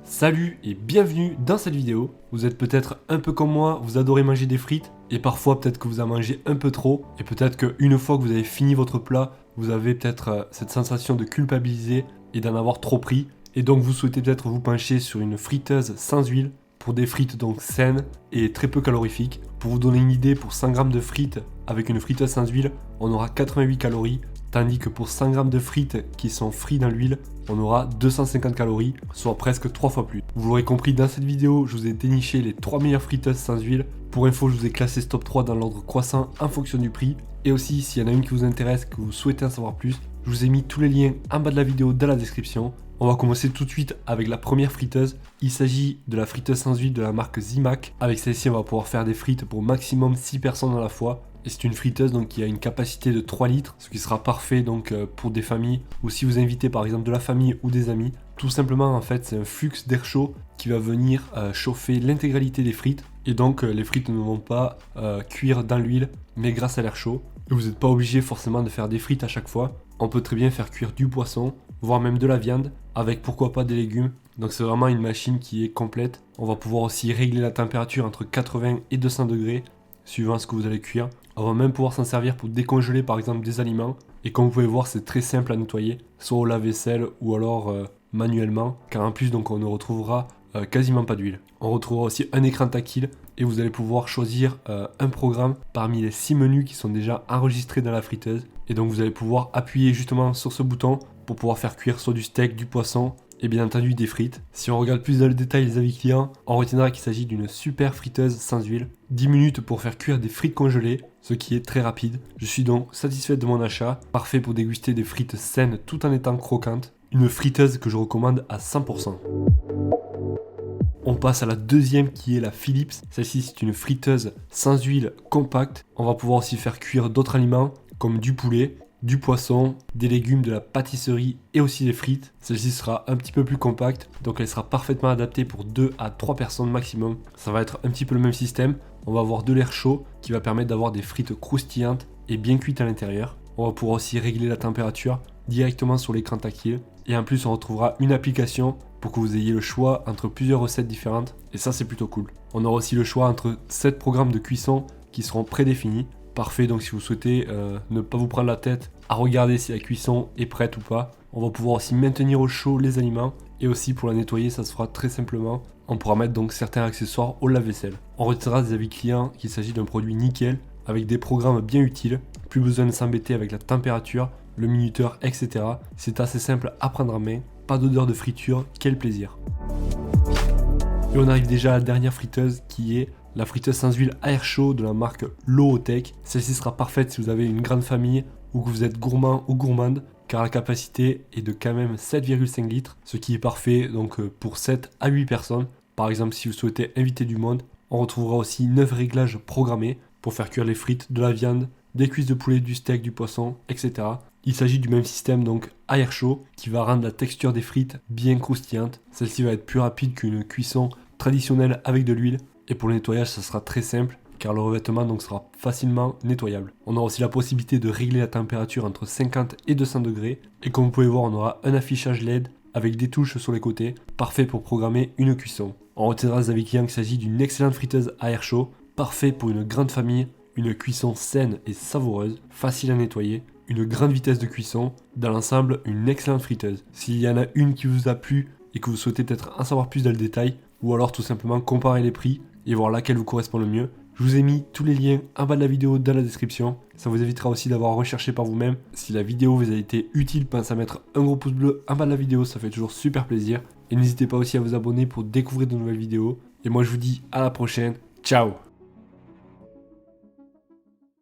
Salut et bienvenue dans cette vidéo. Vous êtes peut-être un peu comme moi, vous adorez manger des frites et parfois peut-être que vous en mangez un peu trop et peut-être qu'une fois que vous avez fini votre plat, vous avez peut-être cette sensation de culpabiliser et d'en avoir trop pris et donc vous souhaitez peut-être vous pencher sur une friteuse sans huile pour des frites donc saines et très peu calorifiques. Pour vous donner une idée, pour 100 g de frites avec une friteuse sans huile, on aura 88 calories. Tandis que pour 100 g de frites qui sont frites dans l'huile, on aura 250 calories, soit presque 3 fois plus. Vous l'aurez compris, dans cette vidéo, je vous ai déniché les 3 meilleures friteuses sans huile. Pour info, je vous ai classé ce top 3 dans l'ordre croissant en fonction du prix. Et aussi, s'il y en a une qui vous intéresse, que vous souhaitez en savoir plus, je vous ai mis tous les liens en bas de la vidéo dans la description. On va commencer tout de suite avec la première friteuse. Il s'agit de la friteuse sans huile de la marque Zimac. Avec celle-ci, on va pouvoir faire des frites pour maximum 6 personnes à la fois. Et c'est une friteuse donc, qui a une capacité de 3 litres, ce qui sera parfait donc, pour des familles ou si vous invitez par exemple de la famille ou des amis. Tout simplement en fait c'est un flux d'air chaud qui va venir chauffer l'intégralité des frites. Et donc les frites ne vont pas cuire dans l'huile mais grâce à l'air chaud. Et vous n'êtes pas obligé forcément de faire des frites à chaque fois. On peut très bien faire cuire du poisson, voire même de la viande, avec pourquoi pas des légumes. Donc c'est vraiment une machine qui est complète. On va pouvoir aussi régler la température entre 80 et 200 degrés, suivant ce que vous allez cuire. On va même pouvoir s'en servir pour décongeler par exemple des aliments. Et comme vous pouvez voir, c'est très simple à nettoyer, soit au lave-vaisselle ou alors manuellement, car en plus donc on ne retrouvera quasiment pas d'huile. On retrouvera aussi un écran tactile et vous allez pouvoir choisir un programme parmi les 6 menus qui sont déjà enregistrés dans la friteuse. Et donc vous allez pouvoir appuyer justement sur ce bouton pour pouvoir faire cuire soit du steak, du poisson et bien entendu des frites. Si on regarde plus dans le détail les avis clients, on retiendra qu'il s'agit d'une super friteuse sans huile. 10 minutes pour faire cuire des frites congelées, ce qui est très rapide. Je suis donc satisfait de mon achat, parfait pour déguster des frites saines tout en étant croquantes. Une friteuse que je recommande à 100%. On passe à la deuxième qui est la Philips. Celle-ci c'est une friteuse sans huile compacte. On va pouvoir aussi faire cuire d'autres aliments comme du poulet, du poisson, des légumes, de la pâtisserie et aussi des frites. Celle-ci sera un petit peu plus compacte, donc elle sera parfaitement adaptée pour 2 à 3 personnes maximum. Ça va être un petit peu le même système. On va avoir de l'air chaud qui va permettre d'avoir des frites croustillantes et bien cuites à l'intérieur. On va pouvoir aussi régler la température directement sur l'écran tactile. Et en plus on retrouvera une application pour que vous ayez le choix entre plusieurs recettes différentes. Et ça c'est plutôt cool. On aura aussi le choix entre 7 programmes de cuisson qui seront prédéfinis. Parfait, donc si vous souhaitez ne pas vous prendre la tête à regarder si la cuisson est prête ou pas. On va pouvoir aussi maintenir au chaud les aliments. Et aussi pour la nettoyer, ça se fera très simplement. On pourra mettre donc certains accessoires au lave-vaisselle. On retiendra des avis clients qu'il s'agit d'un produit nickel avec des programmes bien utiles. Plus besoin de s'embêter avec la température, le minuteur, etc. C'est assez simple à prendre en main. Pas d'odeur de friture, quel plaisir. Et on arrive déjà à la dernière friteuse qui est la friteuse sans huile à air chaud de la marque Lootech. Celle-ci sera parfaite si vous avez une grande famille ou que vous êtes gourmand ou gourmande, car la capacité est de quand même 7,5 litres, ce qui est parfait donc pour 7 à 8 personnes. Par exemple, si vous souhaitez inviter du monde, on retrouvera aussi 9 réglages programmés pour faire cuire les frites, de la viande, des cuisses de poulet, du steak, du poisson, etc. Il s'agit du même système donc à air chaud qui va rendre la texture des frites bien croustillante. Celle-ci va être plus rapide qu'une cuisson traditionnelle avec de l'huile. Et pour le nettoyage, ça sera très simple car le revêtement donc sera facilement nettoyable. On aura aussi la possibilité de régler la température entre 50 et 200 degrés. Et comme vous pouvez voir, on aura un affichage LED avec des touches sur les côtés, parfait pour programmer une cuisson. On retiendra des avis clients qu'il s'agit d'une excellente friteuse à air chaud, parfait pour une grande famille, une cuisson saine et savoureuse, facile à nettoyer, une grande vitesse de cuisson, dans l'ensemble une excellente friteuse. S'il y en a une qui vous a plu et que vous souhaitez peut-être en savoir plus dans le détail, ou alors tout simplement comparer les prix et voir laquelle vous correspond le mieux, je vous ai mis tous les liens en bas de la vidéo dans la description. Ça vous évitera aussi d'avoir recherché par vous-même. Si la vidéo vous a été utile, pensez à mettre un gros pouce bleu en bas de la vidéo, ça fait toujours super plaisir. Et n'hésitez pas aussi à vous abonner pour découvrir de nouvelles vidéos. Et moi je vous dis à la prochaine, ciao!